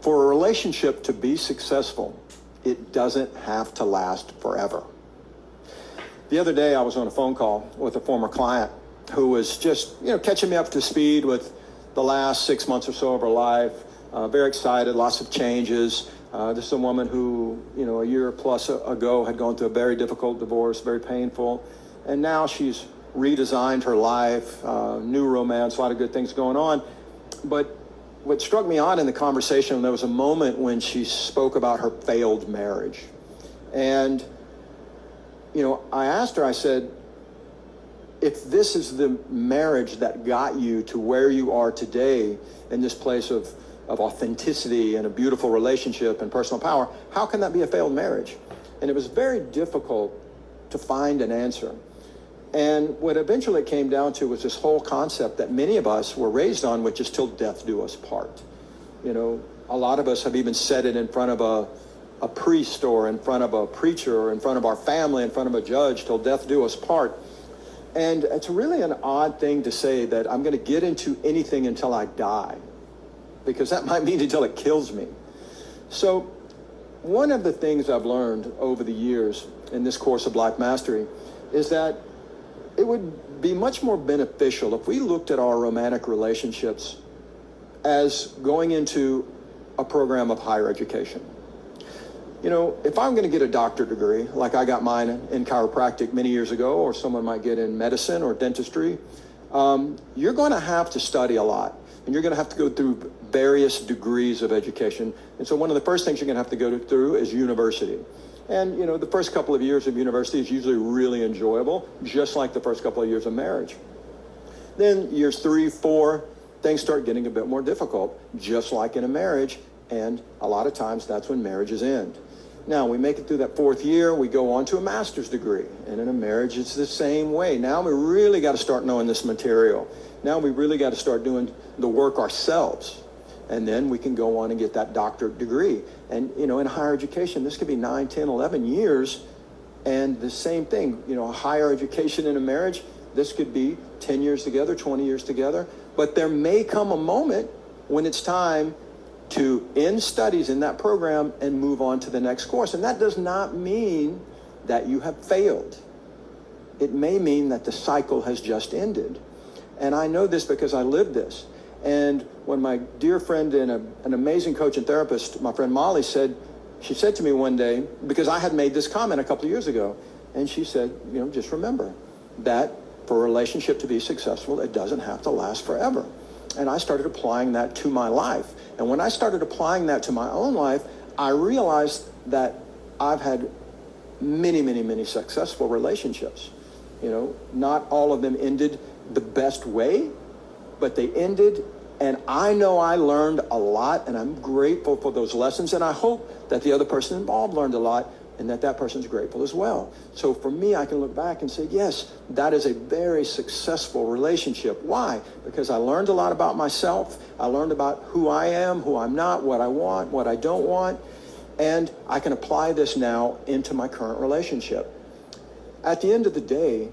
For a relationship to be successful, it doesn't have to last forever. The other day I was on a phone call with a former client who was just, catching me up to speed with the last 6 months or so of her life. Very excited, lots of changes. This is a woman who, a year plus ago had gone through a very difficult divorce, very painful. And now she's redesigned her life, new romance, a lot of good things going on. But what struck me odd in the conversation, there was a moment when she spoke about her failed marriage. And, I asked her, I said, if this is the marriage that got you to where you are today in this place of authenticity and a beautiful relationship and personal power, how can that be a failed marriage? And it was very difficult to find an answer. And what eventually it came down to was this whole concept that many of us were raised on, which is till death do us part. A lot of us have even said it in front of a priest or in front of a preacher or in front of our family, in front of a judge, till death do us part. And it's really an odd thing to say that I'm going to get into anything until I die, because that might mean until it kills me. So one of the things I've learned over the years in this course of life mastery is that it would be much more beneficial if we looked at our romantic relationships as going into a program of higher education. If I'm going to get a doctorate degree, like I got mine in chiropractic many years ago, or someone might get in medicine or dentistry, you're going to have to study a lot. And you're going to have to go through various degrees of education. And so one of the first things you're going to have to go through is university. And, the first couple of years of university is usually really enjoyable, just like the first couple of years of marriage. Then years 3, 4, things start getting a bit more difficult, just like in a marriage. And a lot of times that's when marriages end. Now, we make it through that 4th year, we go on to a master's degree. And in a marriage, it's the same way. Now we really got to start knowing this material. Now we really got to start doing the work ourselves. And then we can go on and get that doctorate degree. And, in higher education, this could be 9, 10, 11 years. And the same thing, higher education in a marriage, this could be 10 years together, 20 years together. But there may come a moment when it's time to end studies in that program and move on to the next course. And that does not mean that you have failed. It may mean that the cycle has just ended. And I know this because I lived this. And when my dear friend and an amazing coach and therapist, my friend Molly, she said to me one day, because I had made this comment a couple of years ago, and she said, just remember that for a relationship to be successful, it doesn't have to last forever. And I started applying that to my life. And when I started applying that to my own life, I realized that I've had many, many, many successful relationships. Not all of them ended the best way, but they ended, and I know I learned a lot, and I'm grateful for those lessons, and I hope that the other person involved learned a lot, and that person's grateful as well. So for me, I can look back and say, yes, that is a very successful relationship. Why? Because I learned a lot about myself. I learned about who I am, who I'm not, what I want, what I don't want, and I can apply this now into my current relationship. At the end of the day,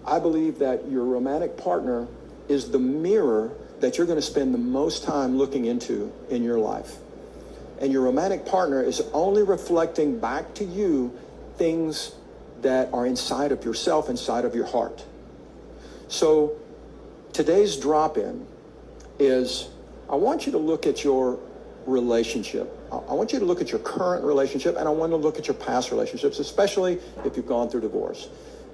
I believe that your romantic partner is the mirror that you're going to spend the most time looking into in your life. And your romantic partner is only reflecting back to you things that are inside of yourself, inside of your heart. So today's drop-in is, I want you to look at your relationship. I want you to look at your current relationship, and I want to look at your past relationships, especially if you've gone through divorce.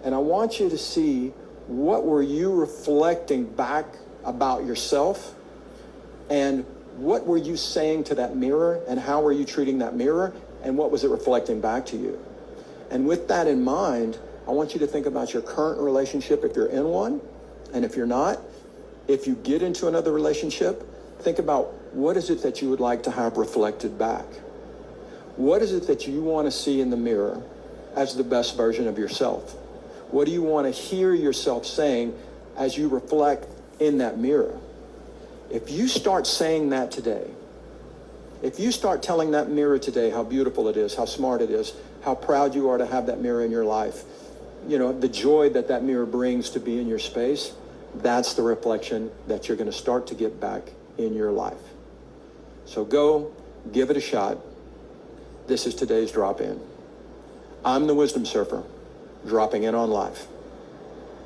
And I want you to see, what were you reflecting back about yourself, and what were you saying to that mirror, and how were you treating that mirror, and what was it reflecting back to you? And with that in mind, I want you to think about your current relationship if you're in one, and if you're not, if you get into another relationship, think about, what is it that you would like to have reflected back? What is it that you want to see in the mirror as the best version of yourself? What do you want to hear yourself saying as you reflect in that mirror? If you start saying that today, if you start telling that mirror today how beautiful it is, how smart it is, how proud you are to have that mirror in your life, the joy that that mirror brings to be in your space, that's the reflection that you're going to start to get back in your life. So go Give it a shot. This is today's drop-in. I'm the Wisdom Surfer, dropping in on life.